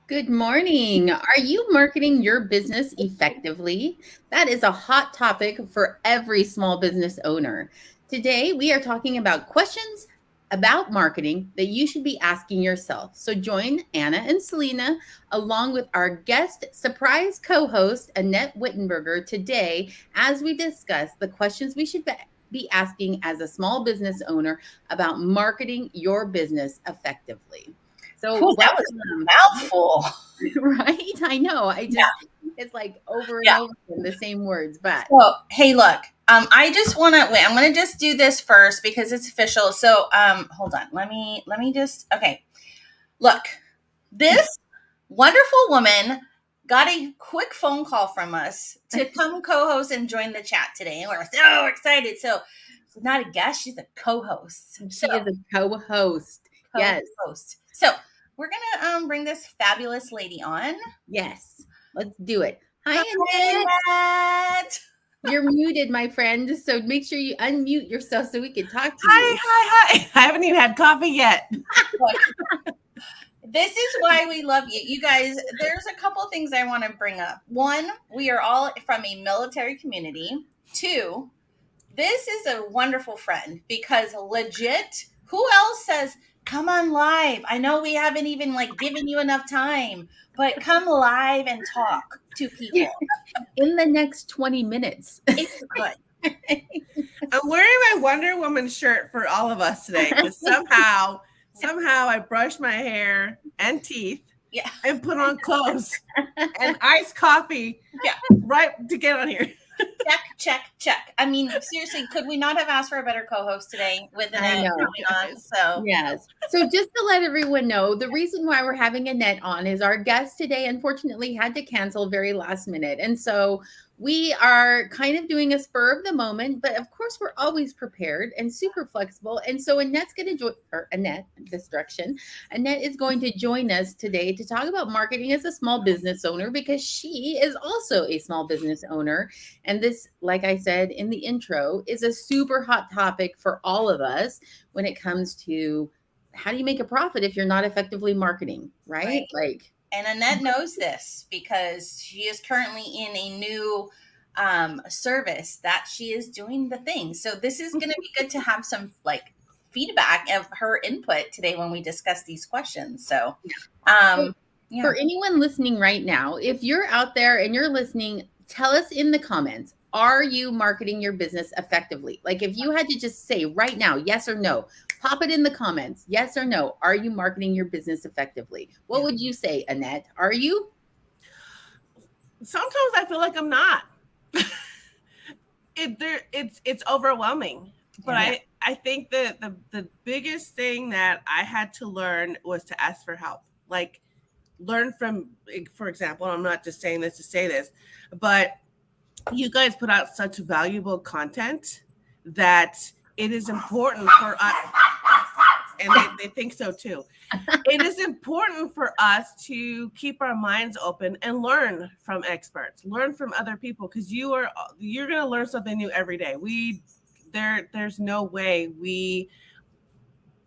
Good morning. Are you marketing your business effectively? That is a hot topic for every small business owner. Today, we are talking about questions about marketing that you should be asking yourself. So, join Anna and Selena along with our guest surprise co host, Annette Whittenberger, today as we discuss the questions we should be asking as a small business owner about marketing your business effectively. So, Whew, that was welcome. a mouthful. Right? I know. Yeah, It's like over and yeah. over again, the same words, but So, hey, look, I just want to wait. I'm going to just do this first because it's official. So, hold on. Let me just. Okay, look, this wonderful woman got a quick phone call from us to come co-host and join the chat today, and we're so excited. So, she's not a guest; she's a co-host. So, she is a co-host. Yes. co-host. So, we're gonna bring this fabulous lady on. Yes. Let's do it. Hi, Annette. Hi, Annette. You're muted, my friend. So make sure you unmute yourself so we can talk to Hi, you. hi, hi. I haven't even had coffee yet. This is why we love you. You guys, there's a couple things I want to bring up. One, we are all from a military community. Two, this is a wonderful friend because legit, who else says, come on live? I know we haven't even like given you enough time, but come live and talk to people. In the next 20 minutes. It's good. I'm wearing my Wonder Woman shirt for all of us today because somehow I brushed my hair and teeth Yeah. and put on clothes and iced coffee Yeah. right to get on here. Check, check, check. I mean, seriously, could we not have asked for a better co-host today with I Annette know. coming on? So Yes. So just to let everyone know, the reason why we're having Annette on is our guest today unfortunately had to cancel very last minute. And so we are kind of doing a spur of the moment, but of course we're always prepared and super flexible. And so Annette's going to join, or Annette, this direction. Annette is going to join us today to talk about marketing as a small business owner because she is also a small business owner. And this, like I said in the intro, is a super hot topic for all of us when it comes to how do you make a profit if you're not effectively marketing, right? right. Like, And Annette knows this because she is currently in a new service that she is doing the thing. So this is going to be good to have some like feedback of her input today when we discuss these questions. So, so yeah. for anyone listening right now, if you're out there and you're listening, tell us in the comments, are you marketing your business effectively? Like if you had to just say right now, yes or no, pop it in the comments. Yes or no. Are you marketing your business effectively? What would you say, Annette? Are you? Sometimes I feel like I'm not. It's overwhelming. But Yeah. I think that the biggest thing that I had to learn was to ask for help. Like learn from, for example, I'm not just saying this to say this, but you guys put out such valuable content that it is important for us, and they think so too. It is important for us to keep our minds open and learn from experts, learn from other people, because you're going to learn something new every day. There's no way we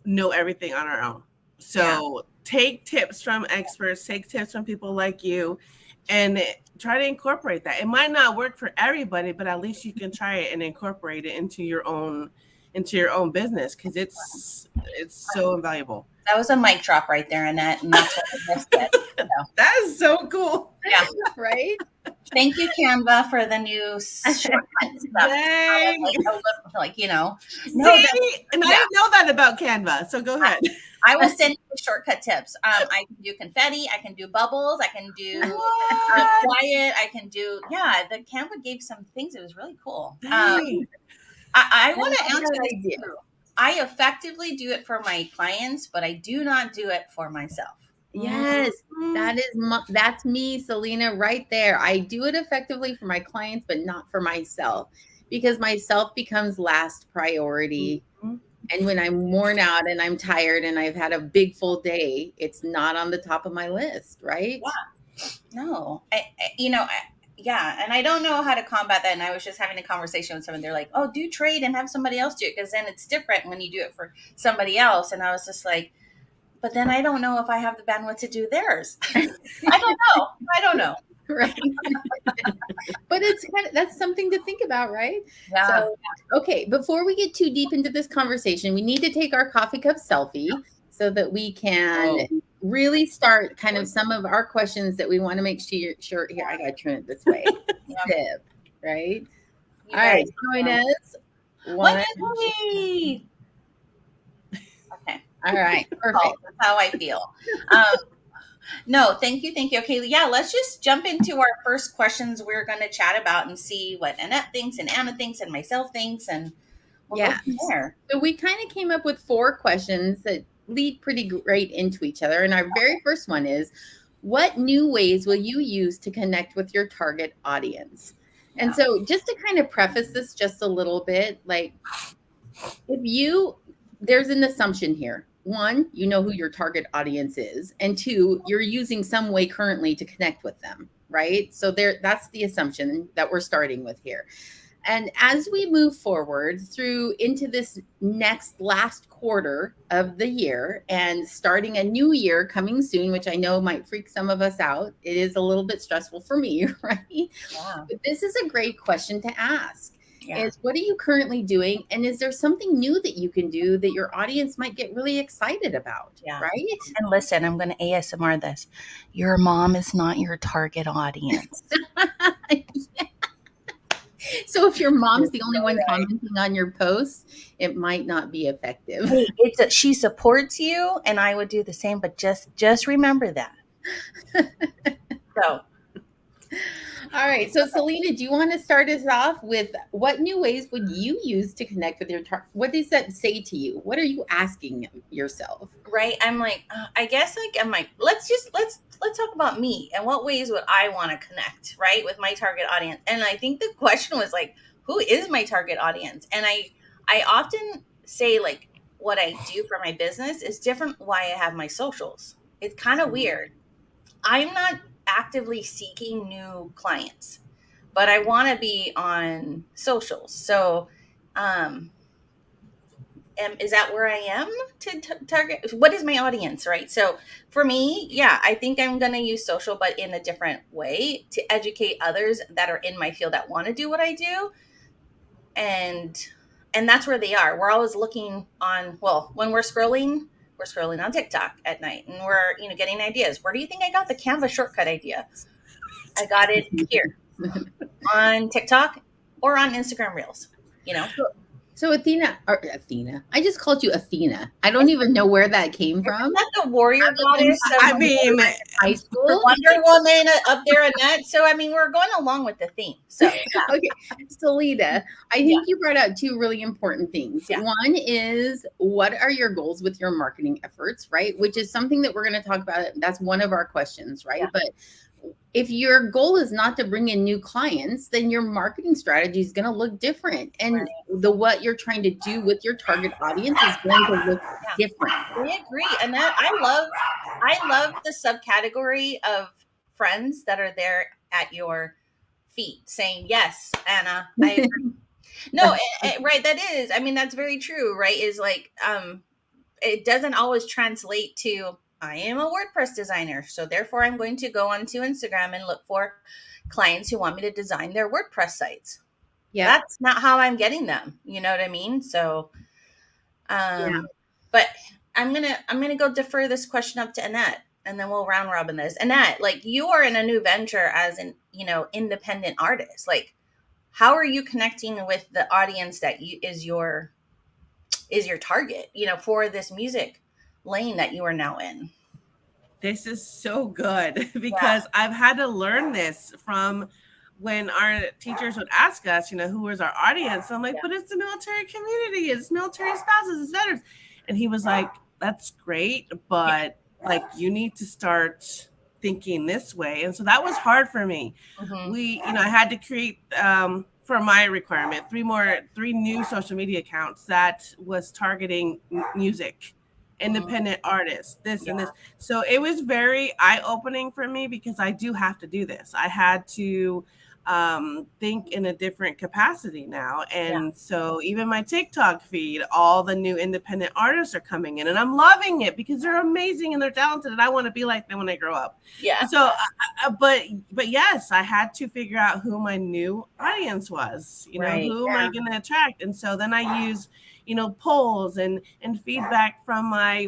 know everything on our own. So take tips from experts, take tips from people like you, and try to incorporate that. It might not work for everybody, but at least you can try it and incorporate it into your own business because it's so invaluable. That was a mic drop right there, Annette. And that's what I just said. So, That is so cool. yeah. Right? Thank you, Canva, for the new shortcut stuff. Dang. Like, See, no, and I didn't know that about Canva. So go ahead. I will send you shortcut tips. I can do confetti. I can do bubbles. I can do quiet. I can do, the Canva gave some things. It was really cool. Dang. I want to I love answer that this idea. too. I effectively do it for my clients, but I do not do it for myself. Yes, Mhm. that's me, Selena, right there. I do it effectively for my clients, but not for myself because myself becomes last priority. Mhm. And when I'm worn out and I'm tired and I've had a big full day, it's not on the top of my list, right? No, yeah, and I don't know how to combat that. And I was just having a conversation with someone. They're like, "Oh, do trade and have somebody else do it because then it's different when you do it for somebody else." And I was just like, but then I don't know if I have the bandwidth to do theirs. I don't know. Right. But it's that's something to think about, right? Yeah. So, okay, before we get too deep into this conversation, we need to take our coffee cup selfie so that we can really start kind of some of our questions that we want to make sure here, I gotta turn it this way. Sip, right? You All right, guys, join us. One. Okay. All right, perfect. That's how I feel. No, thank you. Okay, yeah, let's just jump into our first questions we're going to chat about and see what Annette thinks and Anna thinks and myself thinks, and we'll go from there. So we kind of came up with 4 questions that lead pretty great into each other. And our very first one is, what new ways will you use to connect with your target audience? Yeah. And so just to kind of preface this just a little bit, like there's an assumption here. 1, you know who your target audience is. And 2, you're using some way currently to connect with them, right? So that's the assumption that we're starting with here. And as we move forward through into this last quarter of the year and starting a new year coming soon, which I know might freak some of us out, it is a little bit stressful for me, right? Yeah. But this is a great question to ask. Yeah. Is what are you currently doing? And is there something new that you can do that your audience might get really excited about? Yeah. Right? And listen, I'm going to ASMR this. Your mom is not your target audience. Yeah. So if your mom's the only one commenting on your posts, it might not be effective. Hey, she supports you, and I would do the same, but just remember that. So. All right. So Selena, do you want to start us off with what new ways would you use to connect with your what does that say to you? What are you asking yourself? Right. I'm like, let's talk about me and what ways would I want to connect, right, with my target audience. And I think the question was like, who is my target audience? And I often say like what I do for my business is different why I have my socials. It's kind of weird. I'm not actively seeking new clients, but I want to be on socials. So, is that where I am to target? What is my audience, right? So for me, yeah, I think I'm going to use social, but in a different way to educate others that are in my field that want to do what I do. And that's where they are. We're always looking on, when we're scrolling on TikTok at night and we're, getting ideas. Where do you think I got the Canva shortcut idea? I got it here on TikTok or on Instagram Reels, So Athena, I just called you Athena. I don't even know where that came from. Isn't that the warrior goddess? I mean, high school, Wonder Woman up there, Annette. So I mean, we're going along with the theme. So yeah. Okay, Selena, I think you brought out 2 really important things. Yeah. One is, what are your goals with your marketing efforts, right? Which is something that we're going to talk about. That's one of our questions, right? Yeah. But if your goal is not to bring in new clients, then your marketing strategy is going to look different. And what you're trying to do with your target audience is going to look different. I agree. And that I love the subcategory of friends that are there at your feet saying, yes, Anna, I agree. No, right. That is, I mean, that's very true, right? Is like, it doesn't always translate to, I am a WordPress designer, so therefore I'm going to go onto Instagram and look for clients who want me to design their WordPress sites. Yeah, that's not how I'm getting them. You know what I mean? So, but I'm gonna go defer this question up to Annette, and then we'll round robin this. Annette, like, you are in a new venture as an independent artist. Like, how are you connecting with the audience that is your target? For this music lane that you are now in. This is so good because I've had to learn this from when our teachers would ask us, who was our audience. I'm like, but it's the military community, it's military spouses, it's veterans. And he was like, that's great, but like, you need to start thinking this way. And so that was hard for me. Mm-hmm. I had to create for my requirement 3 new social media accounts that was targeting music, independent artists, this and this. So it was very eye-opening for me because I do have to do this. I had to think in a different capacity now. And so even my TikTok feed, all the new independent artists are coming in, and I'm loving it because they're amazing and they're talented, and I want to be like them when I grow up. Yeah. So, but yes, I had to figure out who my new audience was. Who am I going to attract? And so then I use, polls and feedback from my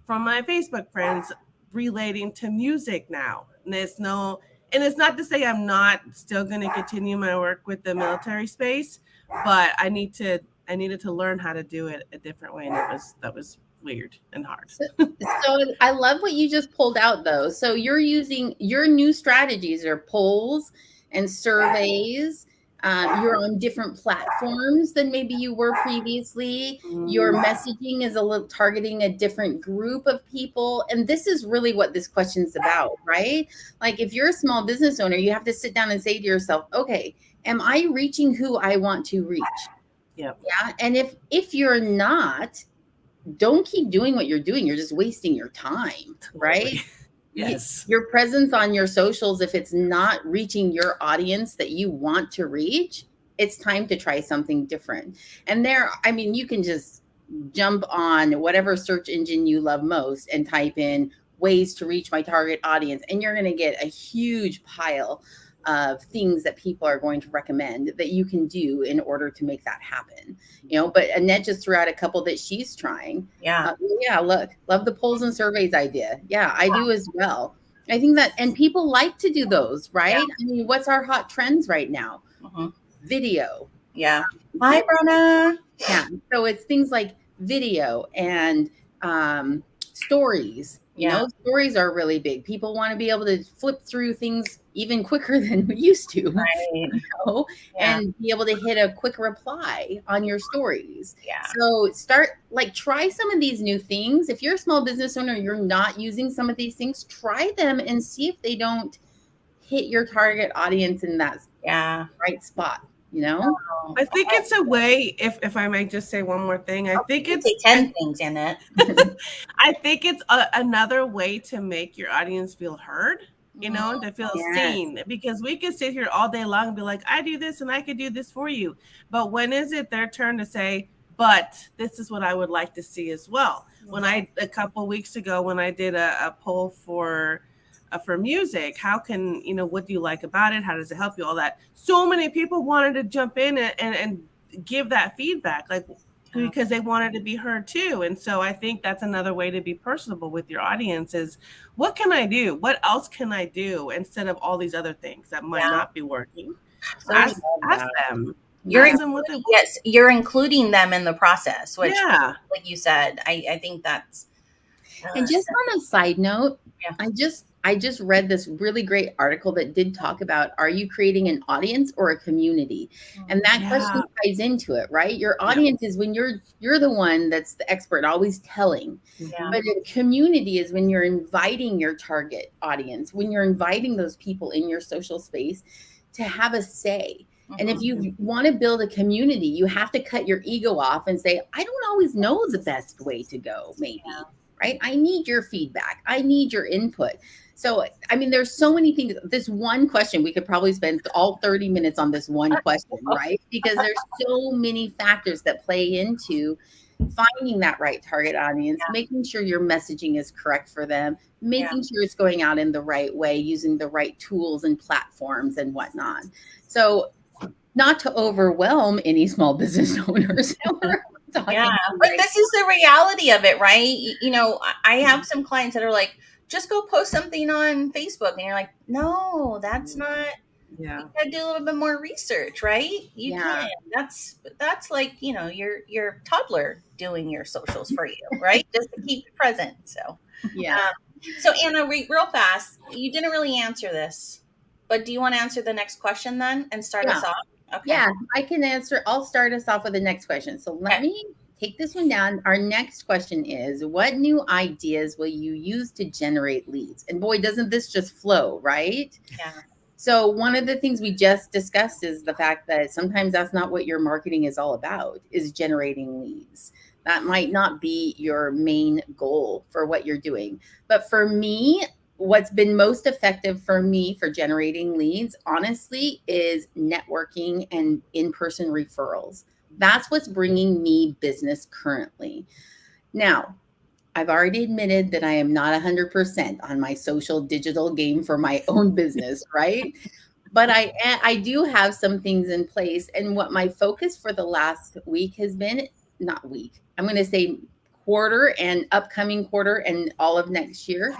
Facebook friends relating to music now. And it's not to say I'm not still going to continue my work with the military space, but I needed to learn how to do it a different way, and that was weird and hard. So I love what you just pulled out, though. So you're using your new strategies are polls and surveys. You're on different platforms than maybe you were previously. Your messaging is a little targeting a different group of people. And this is really what this question's about, right? Like if you're a small business owner, you have to sit down and say to yourself, okay, am I reaching who I want to reach? Yep. Yeah. And if you're not, don't keep doing what you're doing. You're just wasting your time, right? Yes. Your presence on your socials, if it's not reaching your audience that you want to reach, it's time to try something different. And you can just jump on whatever search engine you love most and type in ways to reach my target audience, and you're going to get a huge pile of things that people are going to recommend that you can do in order to make that happen. But Annette just threw out a couple that she's trying. Look, love the polls and surveys idea. I do as well. I think that, and people like to do those, right? What's our hot trends right now? Video. Hi, Brona. So it's things like video and stories. Stories are really big. People want to be able to flip through things even quicker than we used to, right? And be able to hit a quick reply on your stories. So try some of these new things. If you're a small business owner, you're not using some of these things, try them and see if they don't hit your target audience in that right spot. I think it's a way, if I may just say one more thing, I think it's 10 things, Annette. I think it's another way to make your audience feel heard, to feel seen, because we can sit here all day long and be like, I do this and I could do this for you. But when is it their turn to say, but this is what I would like to see as well? A couple of weeks ago, when I did a poll for music, how can, what do you like about it? How does it help you? All that. So many people wanted to jump in and give that feedback, because they wanted to be heard too. And so I think that's another way to be personable with your audience is, what can I do? What else can I do instead of all these other things that might not be working? So ask them. You're including them in the process, which, like you said, I think that's. And just on a side note, I just read this really great article that did talk about, are you creating an audience or a community? And that question ties into it, right? Your audience is when you're the one that's the expert, always telling. But a community is when you're inviting your target audience, when you're inviting those people in your social space to have a say. And if you want to build a community, you have to cut your ego off and say, I don't always know the best way to go, maybe. Right? I need your feedback. I need your input. So, there's so many things. This one question, we could probably spend all 30 minutes on this one question, right? Because there's so many factors that play into finding that right target audience, making sure your messaging is correct for them, making sure it's going out in the right way, using the right tools and platforms and whatnot. So, not to overwhelm any small business owners. But this is the reality of it, right? I have some clients that are like, just go post something on Facebook. And you're like, no, that's not, you gotta do a little bit more research, right? You can. That's like, your toddler doing your socials for you, right? Just to keep it present. So, so Anna, real fast, you didn't really answer this, but do you want to answer the next question then and start us off? Okay. Yeah, I can answer. I'll start us off with the next question. So let me take this one down. Our next question is, what new ideas will you use to generate leads? And boy, doesn't this just flow, right? So one of the things we just discussed is the fact that sometimes that's not what your marketing is all about, is generating leads. That might not be your main goal for what you're doing. But for me, what's been most effective for me for generating leads, honestly, is networking and in-person referrals. That's what's bringing me business currently. Now, I've already admitted that I am not 100% on my social digital game for my own business, right? But I do have some things in place, and what my focus for the last week has been, not week, I'm going to say quarter and upcoming quarter and all of next year,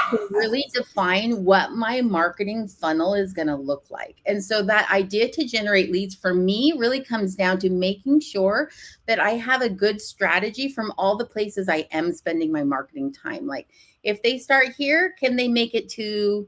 to really define what my marketing funnel is going to look like. And so that idea to generate leads for me really comes down to making sure that I have a good strategy from all the places I am spending my marketing time. Like, if they start here, can they make it to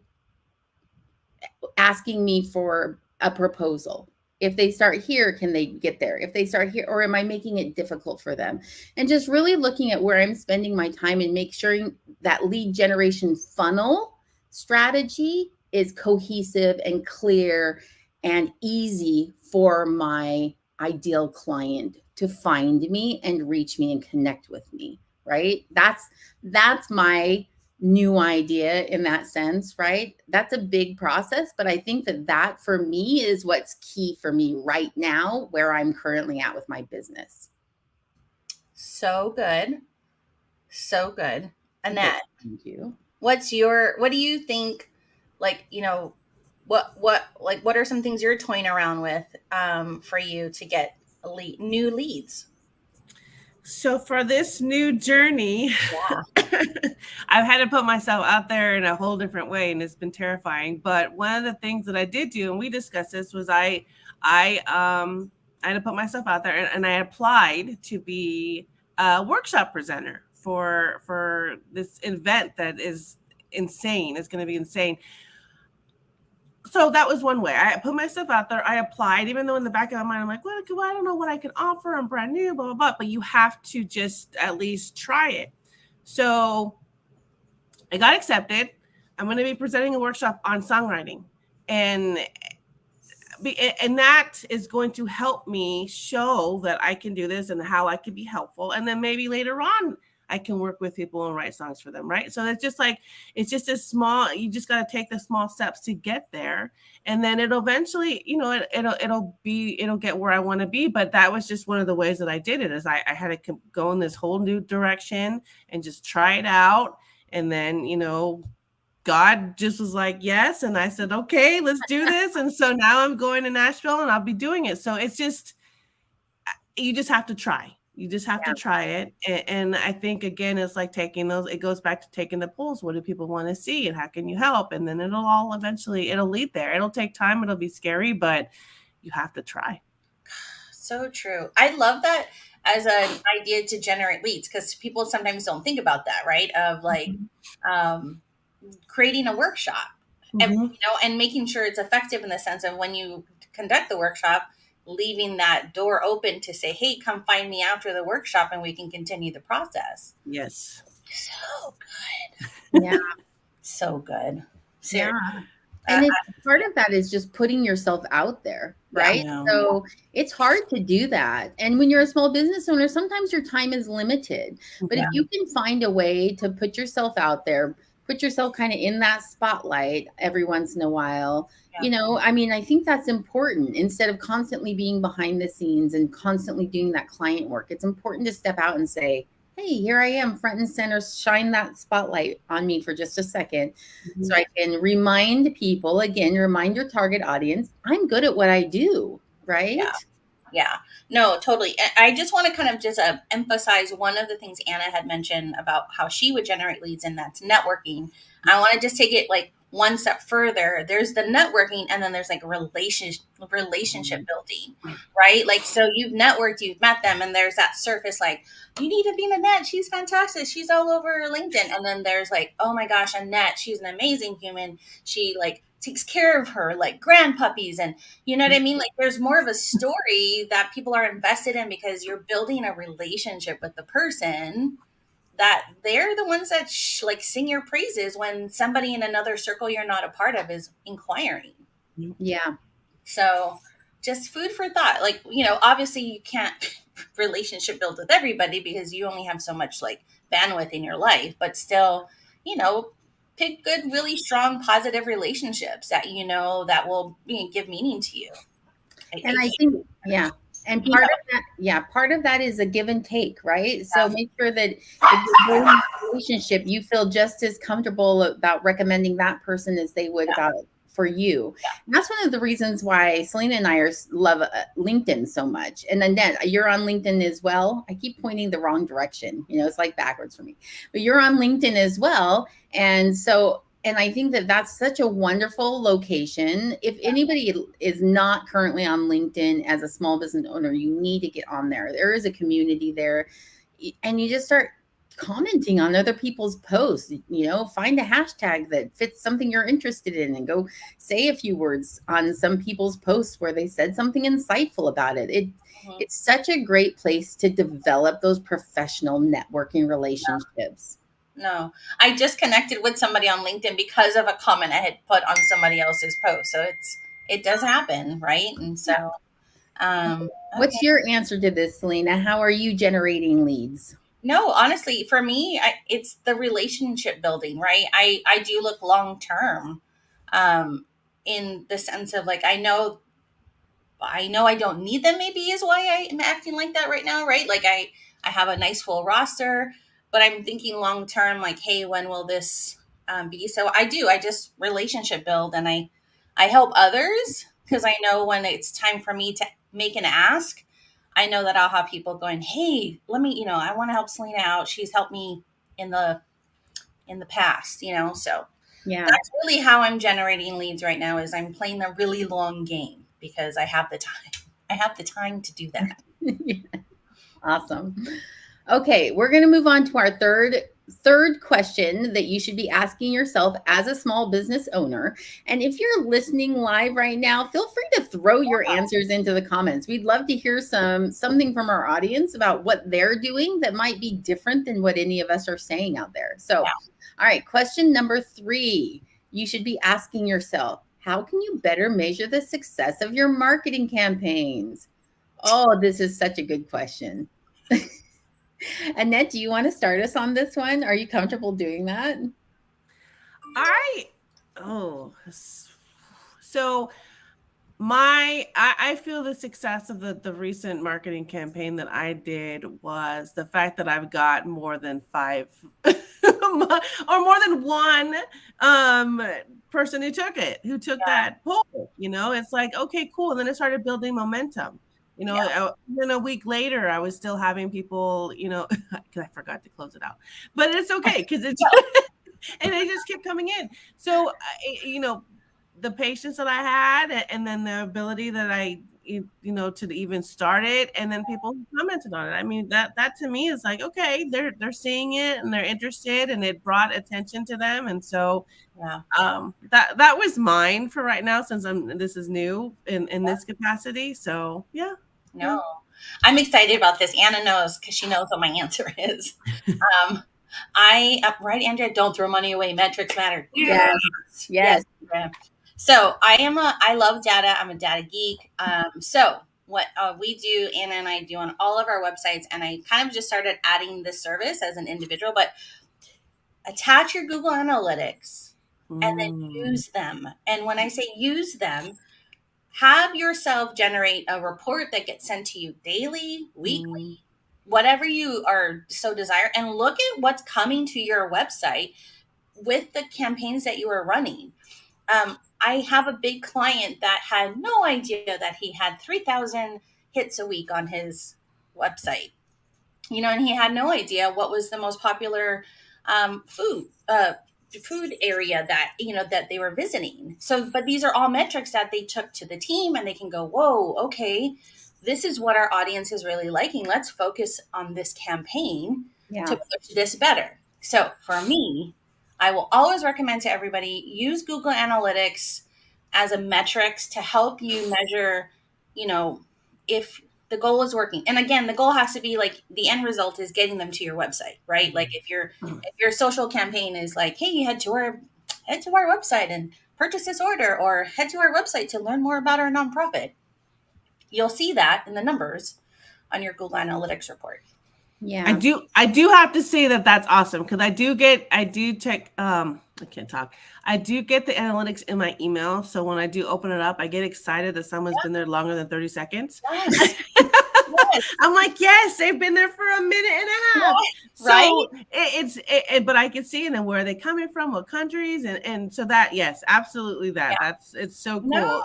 asking me for a proposal? If they start here, can they get there? If they start here, or am I making it difficult for them? And just really looking at where I'm spending my time and make sure that lead generation funnel strategy is cohesive and clear and easy for my ideal client to find me and reach me and connect with me, right? That's my new idea in that sense, right? That's a big process, but I think that for me is what's key for me right now, where I'm currently at with my business. So good. So good. Annette, Thank you. what do you think, like, what are some things you're toying around with for you to get new leads? So for this new journey, Yeah. I've had to put myself out there in a whole different way, and it's been terrifying. But one of the things that I did do, and we discussed this, was I had to put myself out there, and I applied to be a workshop presenter for this event that is insane. It's going to be insane. So that was one way. I put myself out there. I applied, even though in the back of my mind, I'm like, well, I don't know what I can offer. I'm brand new, blah, blah, blah. But you have to just at least try it. So I got accepted. I'm going to be presenting a workshop on songwriting. And that is going to help me show that I can do this and how I can be helpful. And then maybe later on, I can work with people and write songs for them, right? So it's just a small, you just got to take the small steps to get there. And then it'll eventually, it'll get where I want to be. But that was just one of the ways that I did it, is I had to go in this whole new direction and just try it out. And then, God just was like, yes. And I said, okay, let's do this. And so now I'm going to Nashville and I'll be doing it. So it's just, you just have to try. You just have to try it. And I think, again, it's like it goes back to taking the polls. What do people want to see and how can you help? And then it'll lead there. It'll take time. It'll be scary, but you have to try. So true. I love that as an idea to generate leads, because people sometimes don't think about that, right? Of like, creating a workshop, and making sure it's effective in the sense of when you conduct the workshop, leaving that door open to say, hey, come find me after the workshop and we can continue the process. Yes. So good. Yeah. So good. Seriously. Yeah. And part of that is just putting yourself out there, right? So it's hard to do that. And when you're a small business owner, sometimes your time is limited. But if you can find a way to put yourself out there, put yourself kind of in that spotlight every once in a while, I think that's important. Instead of constantly being behind the scenes and constantly doing that client work, it's important to step out and say, hey, here I am, front and center, shine that spotlight on me for just a second, so I can remind people, again, remind your target audience, I'm good at what I do, right? Yeah. No, totally. I just want to kind of just emphasize one of the things Anna had mentioned about how she would generate leads, and that's networking. I want to just take it like one step further. There's the networking, and then there's like relationship building, right? Like, so you've networked, you've met them, and there's that surface, like, you need to be Annette. She's fantastic. She's all over LinkedIn. And then there's like, oh my gosh, Annette, she's an amazing human. She like takes care of her like grand puppies, and you know what I mean? Like, there's more of a story that people are invested in because you're building a relationship with the person, that they're the ones that like sing your praises when somebody in another circle you're not a part of is inquiring. Yeah. So just food for thought. Like, obviously you can't relationship build with everybody because you only have so much like bandwidth in your life, but still, pick good, really strong, positive relationships that you know that will give meaning to you. And I I think, yeah. And you know, part of that is a give and take, right? So yeah, make sure that if you're building a relationship, you feel just as comfortable about recommending that person as they would yeah, about for you. yeah. And that's one of the reasons why Selena and I love LinkedIn so much. And Annette, you're on LinkedIn as well. I keep pointing the wrong direction. It's like backwards for me, but you're on LinkedIn as well. And so, and I think that that's such a wonderful location. If anybody is not currently on LinkedIn as a small business owner, you need to get on there. There is a community there, and you just start commenting on other people's posts. Find a hashtag that fits something you're interested in and go say a few words on some people's posts where they said something insightful about it. Mhm. It's such a great place to develop those professional networking relationships. No, I just connected with somebody on LinkedIn because of a comment I had put on somebody else's post. So it does happen, right? And Yeah. so, What's okay. your answer to this, Selena? How are you generating leads? No, honestly, for me, it's the relationship building, right? I do look long term, um, in the sense of like I know I don't need them, maybe is why I am acting like that right now, right? Like I have a nice full roster, but I'm thinking long term, like, hey, when will this be? So I just relationship build, and I help others because I know when it's time for me to make an ask, I know that I'll have people going, hey, let me, I want to help Selena out. She's helped me in the past, so Yeah. that's really how I'm generating leads right now is I'm playing the really long game because I have the time. I have the time to do that. Awesome. Okay, we're going to move on to our third question that you should be asking yourself as a small business owner. And if you're listening live right now, feel free to throw your answers into the comments. We'd love to hear something from our audience about what they're doing that might be different than what any of us are saying out there. So, all right, question number 3. You should be asking yourself, how can you better measure the success of your marketing campaigns? Oh, this is such a good question. Annette, do you want to start us on this one? Are you comfortable doing that? I oh so I feel the success of the recent marketing campaign that I did was the fact that I've got more than 5 or more than one person who took that poll. It's like, okay, cool. And then it started building momentum. Yeah. Then a week later, I was still having people, because I forgot to close it out, but it's okay because it's and they just kept coming in. So, the patience that I had, and then the ability that to even start it, and then people commented on it. I mean, that to me is like, okay, they're seeing it and they're interested, and it brought attention to them, and so Yeah. that was mine for right now since this is new in this capacity. So yeah. No, I'm excited about this. Anna knows because she knows what my answer is. Um, right, Andrea, don't throw money away. Metrics matter. Yes. Yes. Yes. Yeah. So I love data. I'm a data geek. So what we do, Anna and I do on all of our websites, and I kind of just started adding this service as an individual, but attach your Google Analytics and then Mm, use them. And when I say use them, have yourself generate a report that gets sent to you daily, weekly, mm, whatever you are so desire, and look at what's coming to your website with the campaigns that you are running. I have a big client that had no idea that he had 3,000 hits a week on his website, and he had no idea what was the most popular food area that they were visiting. So, but these are all metrics that they took to the team, and they can go, whoa, okay, this is what our audience is really liking. Let's focus on this campaign to Yeah. push this better. So for me, I will always recommend to everybody use Google Analytics as a metrics to help you measure, if the goal is working. And again, the goal has to be like the end result is getting them to your website, right? Like if your social campaign is like, hey, head to our website and purchase this order, or head to our website to learn more about our nonprofit, you'll see that in the numbers on your Google Analytics report. I Yeah. do have to say that that's awesome because I do check. I can't talk. I do get the analytics in my email. So when I do open it up, I get excited that someone's been there longer than 30 seconds. Yes. Yes. I'm like, yes, they've been there for a minute and a half. Right? So but I can see and then where are they coming from, what countries, and so that, yes, absolutely that. Yeah. It's so No. cool.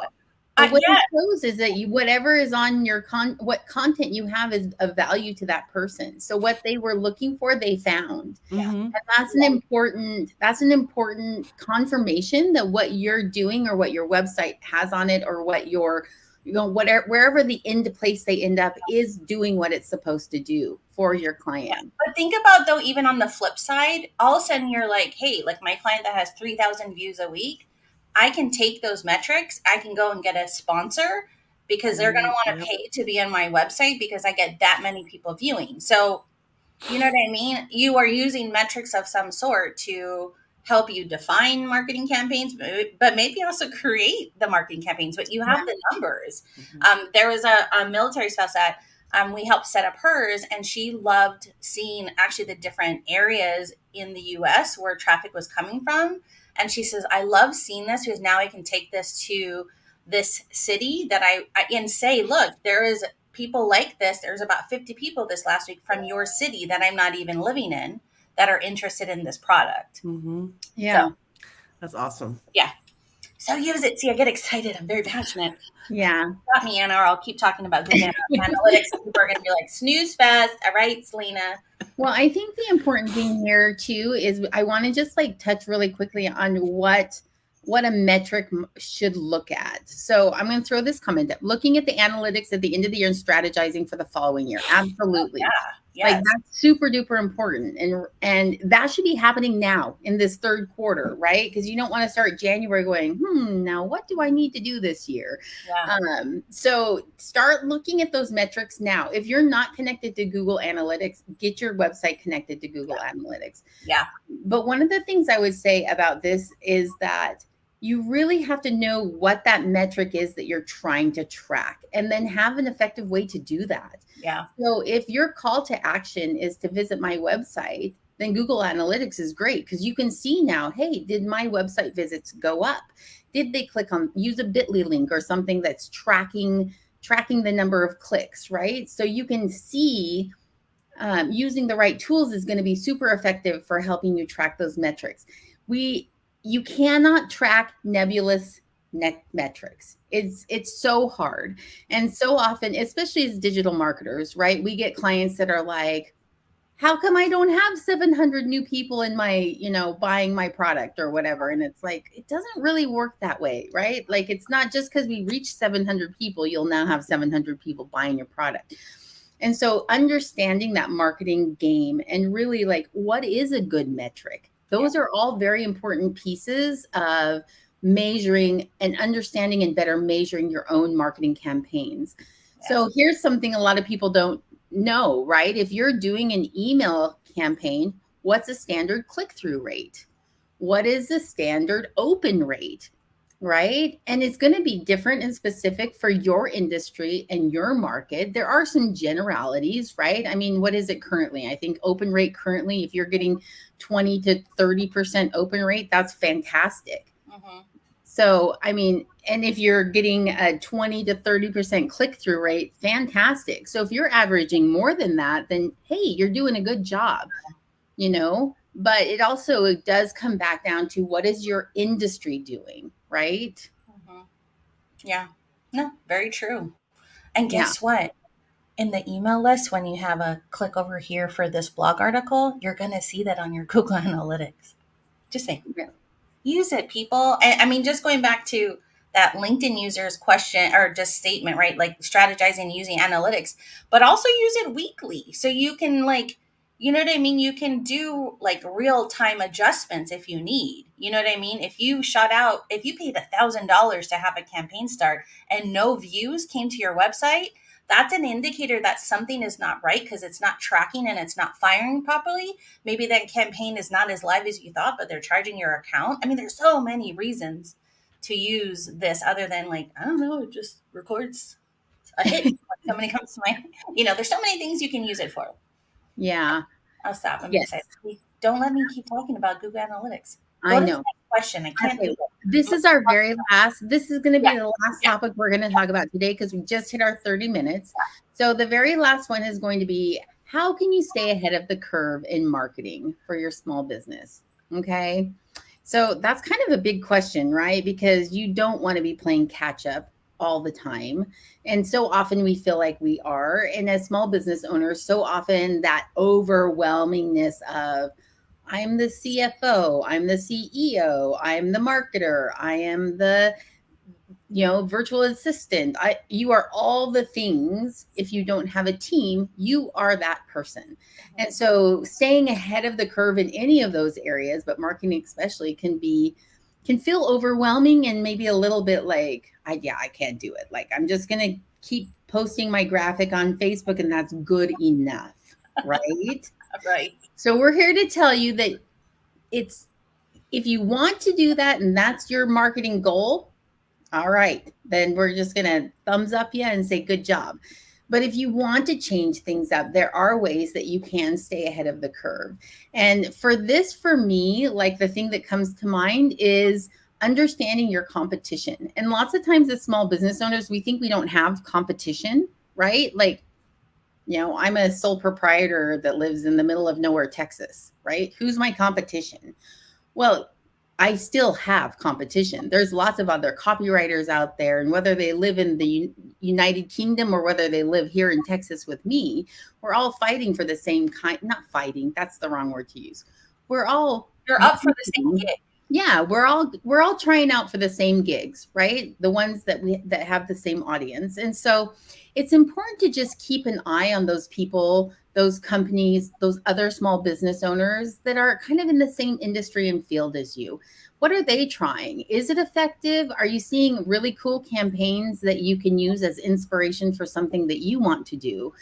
But what Yeah. it shows is that whatever is on your what content you have is of value to that person. So what they were looking for, they found. Mm-hmm. And that's an important confirmation that what you're doing or what your website has on it or what your whatever wherever the end place they end up is doing what it's supposed to do for your client. Yeah. But think about though, even on the flip side, all of a sudden you're like, hey, like my client that has 3,000 views a week, I can take those metrics. I can go and get a sponsor because they're going to want to pay to be on my website because I get that many people viewing. So, you know what I mean? You are using metrics of some sort to help you define marketing campaigns, but maybe also create the marketing campaigns, but you have the numbers. There was a military spouse that we helped set up hers, and she loved seeing actually the different areas in the US where traffic was coming from. And she says, I love seeing this because now I can take this to this city that and say, look, there is people like this. There's about 50 people this last week from your city that I'm not even living in that are interested in this product. Mm-hmm. Yeah. So, that's awesome. Yeah. So use it. See, I get excited. I'm very passionate. Yeah. Got me, Anna, or I'll keep talking about Google Analytics. People are going to be like, snooze fest. All right, Selena. Well, I think the important thing here too is I want to just like touch really quickly on what a metric should look at. So I'm going to throw this comment up. Looking at the analytics at the end of the year and strategizing for the following year. Absolutely. Yes. Like that's super duper important. And that should be happening now in this third quarter, right? Because you don't want to start January going, now what do I need to do this year? Yeah. So start looking at those metrics now. If you're not connected to Google Analytics, get your website connected to Google Analytics. Yeah. But one of the things I would say about this is that you really have to know what that metric is that you're trying to track and then have an effective way to do that. Yeah. So if your call to action is to visit my website, then Google Analytics is great because you can see now, hey, did my website visits go up? Did they click on, use a bit.ly link or something that's tracking the number of clicks, right? So you can see using the right tools is going to be super effective for helping you track those metrics. You cannot track nebulous metrics. It's so hard. And so often, especially as digital marketers, right? We get clients that are like, how come I don't have 700 new people in my, buying my product or whatever? And it's like, it doesn't really work that way, right? Like, it's not just because we reach 700 people, you'll now have 700 people buying your product. And so understanding that marketing game and really like, what is a good metric? Those are all very important pieces of measuring and understanding and better measuring your own marketing campaigns. Yeah. So here's something a lot of people don't know, right? If you're doing an email campaign, what's a standard click-through rate? What is the standard open rate? Right? And it's going to be different and specific for your industry and your market. There are some generalities, right? I mean, what is it currently? I think open rate currently, if you're getting 20 to 30% open rate, that's fantastic. Mm-hmm. So, I mean, and if you're getting a 20 to 30% click-through rate, fantastic. So if you're averaging more than that, then hey, you're doing a good job, But it also does come back down to what is your industry doing, right? Mm-hmm. Yeah. No, very true. And guess what? In the email list, when you have a click over here for this blog article, you're going to see that on your Google Analytics. Just say, use it, people. I mean, just going back to that LinkedIn user's question or just statement, right? Like strategizing using analytics, but also use it weekly. So you can you know what I mean? You can do like real-time adjustments if you need. You know what I mean? If you paid $1,000 to have a campaign start and no views came to your website, that's an indicator that something is not right because it's not tracking and it's not firing properly. Maybe that campaign is not as live as you thought, but they're charging your account. I mean, there's so many reasons to use this other than I don't know, it just records a hit when somebody comes to there's so many things you can use it for. Yeah. I'll stop. I'm excited. Don't let me keep talking about Google Analytics. Go I to the know. next question. I can't do Okay. it. This is our very last. This is going to Yeah, be the last yeah. topic we're going to talk about today because we just hit our 30 minutes. So the very last one is going to be how can you stay ahead of the curve in marketing for your small business? Okay. So that's kind of a big question, right? Because you don't want to be playing catch up all the time. And so often we feel like we are. And as small business owners, so often that overwhelmingness of, I'm the CFO, I'm the CEO, I'm the marketer, I am the virtual assistant. You are all the things. If you don't have a team, you are that person. And so staying ahead of the curve in any of those areas, but marketing especially, can feel overwhelming and maybe a little bit like, I can't do it. Like I'm just going to keep posting my graphic on Facebook and that's good enough, right? Right. So we're here to tell you that it's if you want to do that and that's your marketing goal, all right, then we're just going to thumbs up you and say good job. But if you want to change things up, there are ways that you can stay ahead of the curve. And for this, for me, like the thing that comes to mind is understanding your competition. And lots of times as small business owners, we think we don't have competition, right? Like, I'm a sole proprietor that lives in the middle of nowhere, Texas, right? Who's my competition? Well, I still have competition. There's lots of other copywriters out there, and whether they live in the United Kingdom or whether they live here in Texas with me, we're all fighting for the same kind, not fighting, that's the wrong word to use. We're all You're up for the same gig. yeah, we're all trying out for the same gigs, right? The ones that have the same audience. And so it's important to just keep an eye on those people, those companies, those other small business owners that are kind of in the same industry and field as you. What are they trying? Is it effective? Are you seeing really cool campaigns that you can use as inspiration for something that you want to do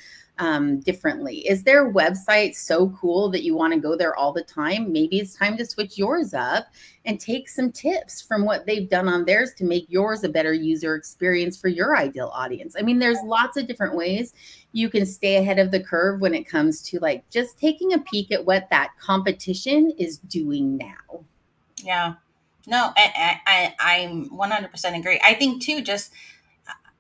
differently? Is their website so cool that you want to go there all the time? Maybe it's time to switch yours up and take some tips from what they've done on theirs to make yours a better user experience for your ideal audience. I mean, there's lots of different ways you can stay ahead of the curve when it comes to like just taking a peek at what that competition is doing now. Yeah. No, I'm 100% agree. I think too, just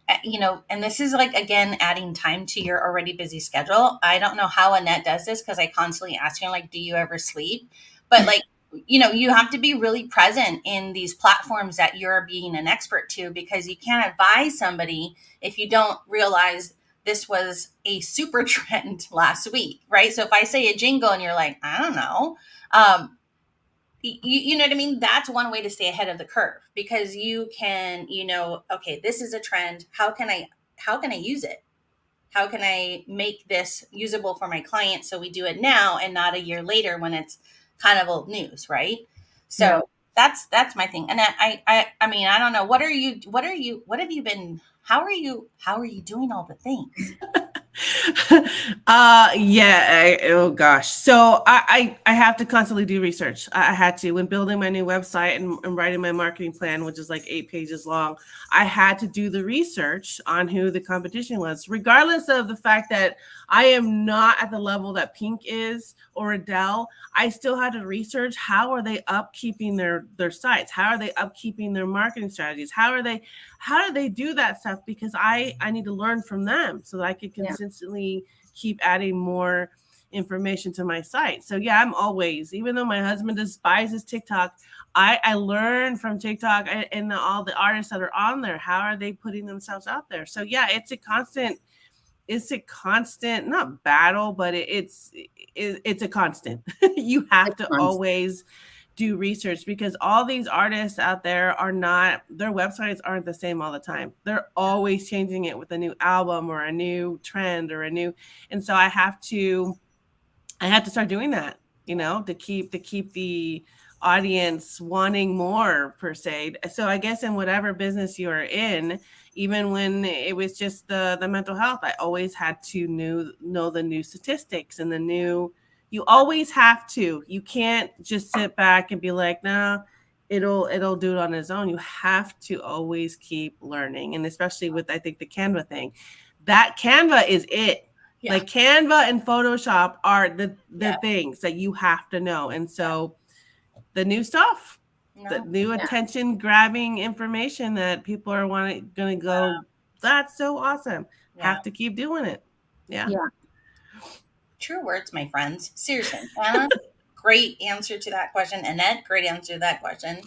and this is like again adding time to your already busy schedule. I don't know how Annette does this because I constantly ask her like, "Do you ever sleep?" But like, you have to be really present in these platforms that you're being an expert to because you can't advise somebody if you don't realize this was a super trend last week, right? So if I say a jingle and you're like, I don't know, um, you know what I mean? That's one way to stay ahead of the curve because you can, okay, this is a trend. How can I use it? How can I make this usable for my client so we do it now and not a year later when it's kind of old news, right? Yeah. So that's my thing. And I mean, I don't know. What have you been, how are you doing all the things? Oh gosh. So I have to constantly do research. I had to when building my new website and writing my marketing plan, which is like 8 pages long. I had to do the research on who the competition was, regardless of the fact that I am not at the level that Pink is or Adele. I still had to research how are they upkeeping their sites, how are they upkeeping their marketing strategies, how do they do that stuff, because I need to learn from them so that I can Yeah. consistently keep adding more information to my site. So yeah, I'm always, even though my husband despises TikTok, I learn from TikTok and all the artists that are on there. How are they putting themselves out there? So yeah, it's a constant not battle, but it's a constant. You have It's to fun. always do research because all these artists out there are not, their websites aren't the same all the time. They're always changing it with a new album or a new trend or a new, and so I had to start doing that, to keep the audience wanting more per se. So I guess in whatever business you are in, even when it was just the mental health, I always had to know the new statistics and the new. You always have to. You can't just sit back and be like, nah, it'll do it on its own. You have to always keep learning, and especially with I think the Canva thing. That Canva is it. Yeah. Like Canva and Photoshop are the Yeah. things that you have to know. And so the new stuff, the No. new attention grabbing information that people are going to go, that's so awesome. Yeah. Have to keep doing it. Yeah. True words, my friends. Seriously. Anna, great answer to that question. Annette, great answer to that question.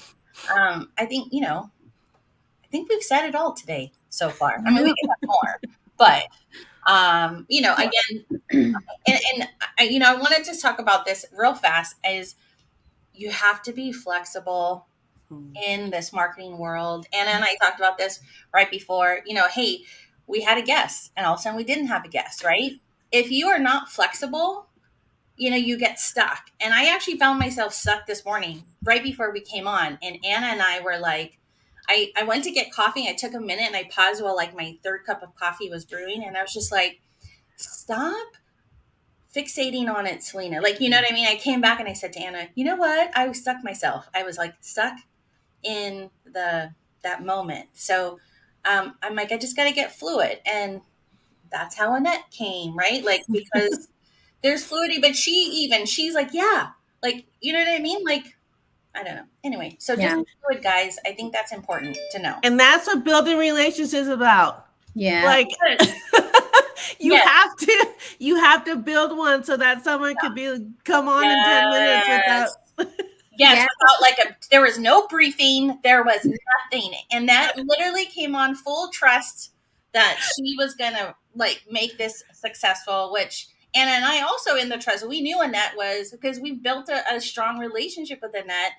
I think, I think we've said it all today so far. I mean, we could have more, but, again, and I wanted to talk about this real fast is you have to be flexible in this marketing world. Anna and I talked about this right before, hey, we had a guest and all of a sudden we didn't have a guest, right? If you are not flexible, you get stuck. And I actually found myself stuck this morning right before we came on. And Anna and I were like, I went to get coffee. I took a minute and I paused while like my third cup of coffee was brewing. And I was just like, stop fixating on it, Selena. Like, you know what I mean? I came back and I said to Anna, you know what? I was stuck myself. I was like stuck in that moment. So I'm like, I just got to get fluid. And that's how Annette came, right? Like, because there's fluidity, but she's like, yeah, like, you know what I mean? Like, I don't know. Anyway, so just be fluid, guys. I think that's important to know. And that's what building relationships is about. Yeah. Like, you have to build one so that someone could come on in 10 minutes without. Without there was no briefing, there was nothing, and that literally came on full trust that she was gonna like make this successful. Which Anna and I also in the trust, we knew Annette was because we've built a strong relationship with Annette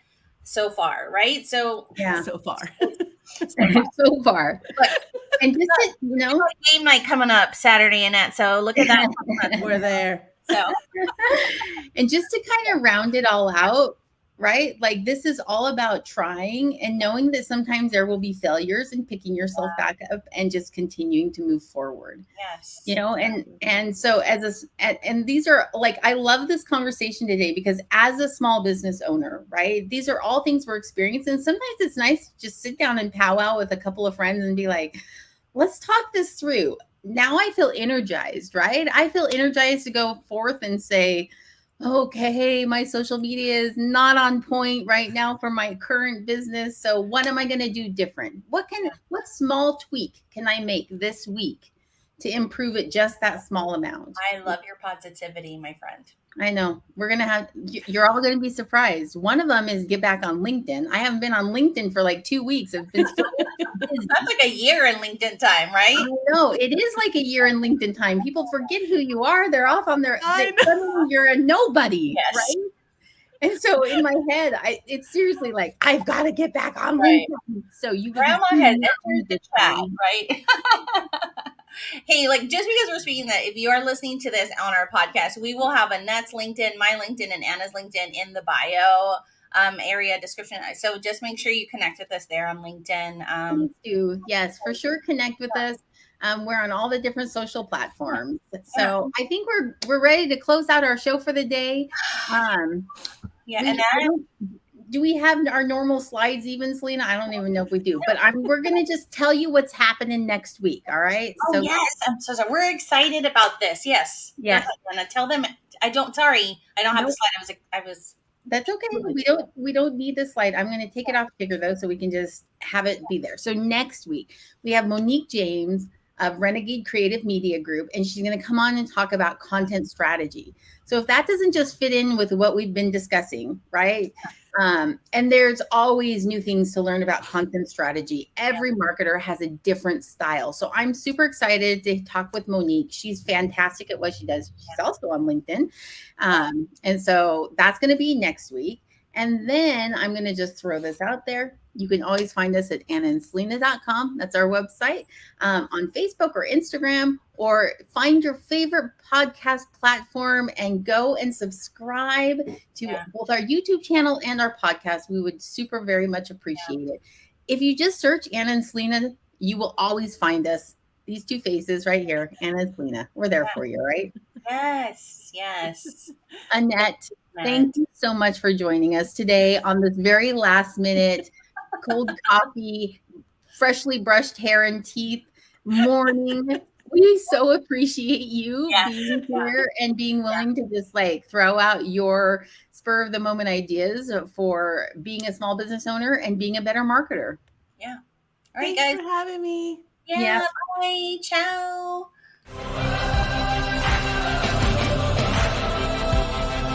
so far, right? So so far. So far. And just game night coming up Saturday, Annette. So look at that. We're there. So and just to kind of round it all out, right? Like this is all about trying and knowing that sometimes there will be failures and picking yourself back up and just continuing to move forward. Yes. And so and these are like, I love this conversation today because as a small business owner, right? These are all things we're experiencing. Sometimes it's nice to just sit down and powwow with a couple of friends and be like, let's talk this through. Now I feel energized, right? I feel energized to go forth and say, okay, my social media is not on point right now for my current business. So what am I going to do different? What small tweak can I make this week to improve it just that small amount? I love your positivity, my friend. I know. You're all going to be surprised. One of them is get back on LinkedIn. I haven't been on LinkedIn for like 2 weeks. I've been That's like a year in LinkedIn time, right? I know. It is like a year in LinkedIn time. People forget who you are. They're off on you're a nobody, yes. right? And so in my head, it's seriously like, I've got to get back on LinkedIn. So you Grandma has entered the chat, right? Hey, like just because we're speaking that, if you are listening to this on our podcast, we will have Annette's LinkedIn, my LinkedIn, and Anna's LinkedIn in the bio area description. So just make sure you connect with us there on LinkedIn. Please do. Yes, for sure. Connect with us. We're on all the different social platforms. So I think we're ready to close out our show for the day. Do we have our normal slides even, Selena? I don't even know if we do, but we're going to just tell you what's happening next week. All right. So yes, I'm so sorry. We're excited about this. Yes. Yes. I'm going to tell them. I don't have the slide. I was. That's okay. We don't need the slide. I'm going to take it off sticker though, so we can just have it be there. So next week we have Monique James of Renegade Creative Media Group, and she's going to come on and talk about content strategy. So if that doesn't just fit in with what we've been discussing, right? And there's always new things to learn about content strategy. Every marketer has a different style. So I'm super excited to talk with Monique. She's fantastic at what she does. She's also on LinkedIn. And so that's going to be next week. And then I'm going to just throw this out there. You can always find us at annaandselena.com. That's our website. On Facebook or Instagram, or find your favorite podcast platform and go and subscribe to both our YouTube channel and our podcast. We would super very much appreciate it. If you just search Anna and Selena, you will always find us. These two faces right here, Anna and Selena. We're there for you, right? Yes. Annette, thank you so much for joining us today on this very last minute cold coffee, freshly brushed hair and teeth morning. We so appreciate you Yes. being here and being willing to just like throw out your spur of the moment ideas for being a small business owner and being a better marketer. Yeah. All right, Thanks guys. for having me. Yeah. Yeah. Bye. Ciao.